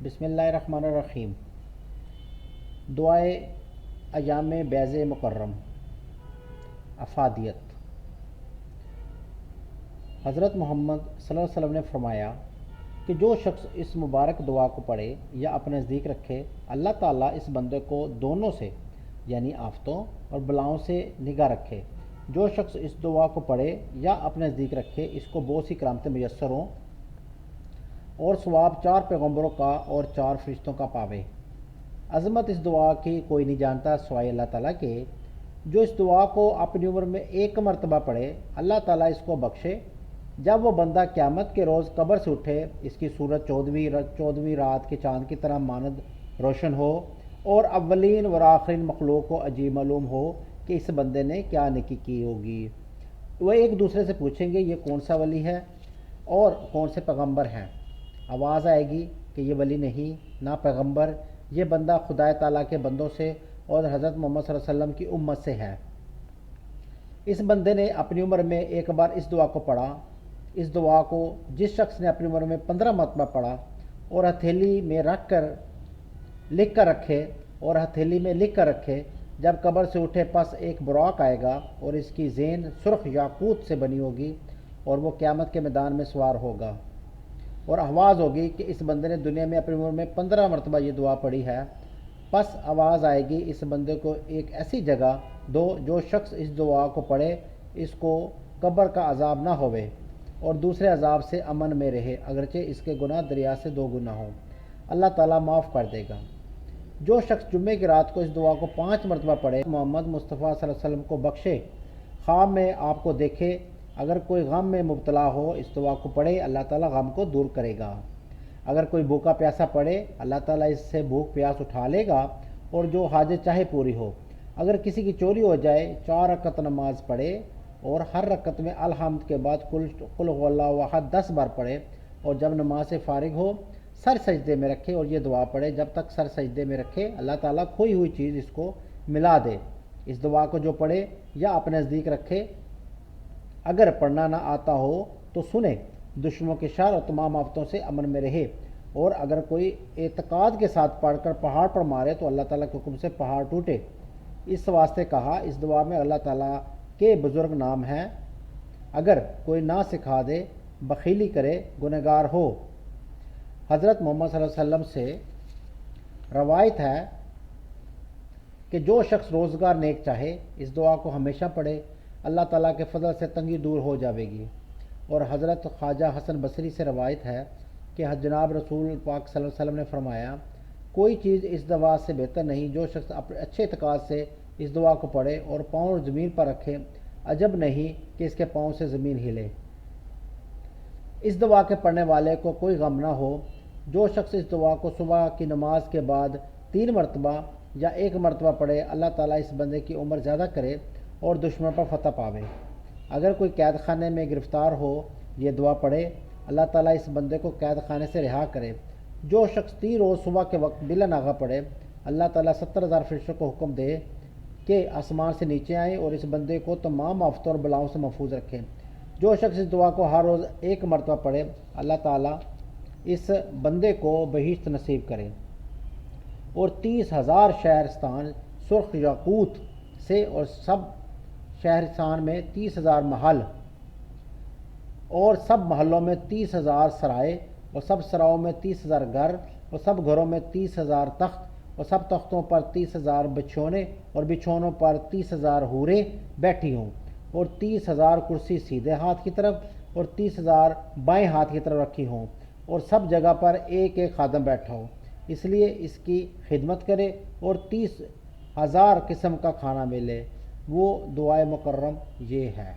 بسم اللہ الرحمن الرحیم۔ دعائے ایام بیض مکرم۔ افادیت۔ حضرت محمد صلی اللہ علیہ وسلم نے فرمایا کہ جو شخص اس مبارک دعا کو پڑھے یا اپنے نزدیک رکھے، اللہ تعالیٰ اس بندے کو دونوں سے یعنی آفتوں اور بلاؤں سے نگاہ رکھے۔ جو شخص اس دعا کو پڑھے یا اپنے نزدیک رکھے، اس کو بہت سی کرامتیں میسر ہوں اور ثواب 4 پیغمبروں کا اور 4 فرشتوں کا پاوے۔ عظمت اس دعا کی کوئی نہیں جانتا سوائے اللہ تعالیٰ کے۔ جو اس دعا کو اپنی عمر میں 1 مرتبہ پڑھے، اللہ تعالیٰ اس کو بخشے۔ جب وہ بندہ قیامت کے روز قبر سے اٹھے، اس کی صورت 14ویں رات کے چاند کی طرح مانند روشن ہو اور اولین و آخرین مخلوق کو عجیب معلوم ہو کہ اس بندے نے کیا نیکی کی ہوگی۔ وہ ایک دوسرے سے پوچھیں گے یہ کون سا ولی ہے اور کون سے پیغمبر ہیں۔ آواز آئے گی کہ یہ ولی نہیں، نہ پیغمبر، یہ بندہ خدا تعالیٰ کے بندوں سے اور حضرت محمد صلی اللہ علیہ وسلم کی امت سے ہے۔ اس بندے نے اپنی عمر میں 1 بار اس دعا کو پڑھا۔ اس دعا کو جس شخص نے اپنی عمر میں 15 مرتبہ پڑھا اور ہتھیلی میں لکھ کر رکھے، جب قبر سے اٹھے پس ایک براق آئے گا اور اس کی زین سرخ یاقوت سے بنی ہوگی اور وہ قیامت کے میدان میں سوار ہوگا، اور آواز ہوگی کہ اس بندے نے دنیا میں اپنی عمر میں 15 مرتبہ یہ دعا پڑھی ہے۔ پس آواز آئے گی اس بندے کو ایک ایسی جگہ دو جو شخص اس دعا کو پڑھے اس کو قبر کا عذاب نہ ہوئے اور دوسرے عذاب سے امن میں رہے، اگرچہ اس کے گناہ دریا سے 2 گنا ہوں، اللہ تعالیٰ معاف کر دے گا۔ جو شخص جمعے کی رات کو اس دعا کو 5 مرتبہ پڑھے، محمد مصطفیٰ صلی اللہ علیہ وسلم کو بخشے، خواب میں آپ کو دیکھے، اگر کوئی غم میں مبتلا ہو اس دعا کو پڑھے، اللہ تعالیٰ غم کو دور کرے گا۔ اگر کوئی بھوکا پیاسا پڑھے، اللہ تعالیٰ اس سے بھوک پیاس اٹھا لے گا اور جو حاجت چاہے پوری ہو۔ اگر کسی کی چوری ہو جائے، 4 رکعت نماز پڑھے اور ہر رکعت میں الحمد کے بعد قل هو اللہ احد 10 بار پڑھے اور جب نماز سے فارغ ہو سر سجدے میں رکھے اور یہ دعا پڑھے، جب تک سر سجدے میں رکھے اللہ تعالیٰ کھوئی ہوئی چیز اس کو ملا دے۔ اس دعا کو جو پڑھے یا اپنے نزدیک رکھے، اگر پڑھنا نہ آتا ہو تو سنے، دشمنوں کے شر اور تمام آفتوں سے امن میں رہے، اور اگر کوئی اعتقاد کے ساتھ پڑھ کر پہاڑ پر مارے تو اللہ تعالیٰ کے حکم سے پہاڑ ٹوٹے۔ اس واسطے کہا اس دعا میں اللہ تعالیٰ کے بزرگ نام ہیں، اگر کوئی نہ سکھا دے، بخیلی کرے، گنہگار ہو۔ حضرت محمد صلی اللہ علیہ وسلم سے روایت ہے کہ جو شخص روزگار نیک چاہے اس دعا کو ہمیشہ پڑھے، اللہ تعالیٰ کے فضل سے تنگی دور ہو جاوے گی۔ اور حضرت خواجہ حسن بصری سے روایت ہے کہ جناب رسول پاک صلی اللہ علیہ وسلم نے فرمایا، کوئی چیز اس دعا سے بہتر نہیں۔ جو شخص اپنے اچھے اعتقاد سے اس دعا کو پڑھے اور پاؤں زمین پر رکھے، عجب نہیں کہ اس کے پاؤں سے زمین ہلے۔ اس دعا کے پڑھنے والے کو کوئی غم نہ ہو۔ جو شخص اس دعا کو صبح کی نماز کے بعد 3 مرتبہ یا 1 مرتبہ پڑھے، اللہ تعالیٰ اس بندے کی عمر زیادہ کرے اور دشمن پر فتح پاوے۔ اگر کوئی قید خانے میں گرفتار ہو، یہ دعا پڑھے، اللہ تعالیٰ اس بندے کو قید خانے سے رہا کرے۔ جو شخص 3 روز صبح کے وقت بلا ناغہ پڑھے، اللہ تعالیٰ 70,000 فرشتوں کو حکم دے کہ آسمان سے نیچے آئیں اور اس بندے کو تمام آفتوں اور بلاؤں سے محفوظ رکھیں۔ جو شخص اس دعا کو ہر روز 1 مرتبہ پڑھے، اللہ تعالیٰ اس بندے کو بہشت نصیب کرے اور 30,000 شہرستان سرخ یاقوت سے، اور سب شہرستان میں 30,000 محل اور سب محلوں میں 30,000 سرائے اور سب سراؤں میں 30,000 گھر اور سب گھروں میں 30,000 تخت اور سب تختوں پر 30,000 بچھونے اور بچھونوں پر 30,000 حوریں بیٹھی ہوں، اور 30,000 کرسی سیدھے ہاتھ کی طرف اور 30,000 بائیں ہاتھ کی طرف رکھی ہوں، اور سب جگہ پر ایک خادم بیٹھا ہو، اس لیے اس کی خدمت کرے اور 30,000 قسم کا کھانا ملے۔ وہ دعائے مکرم یہ ہے۔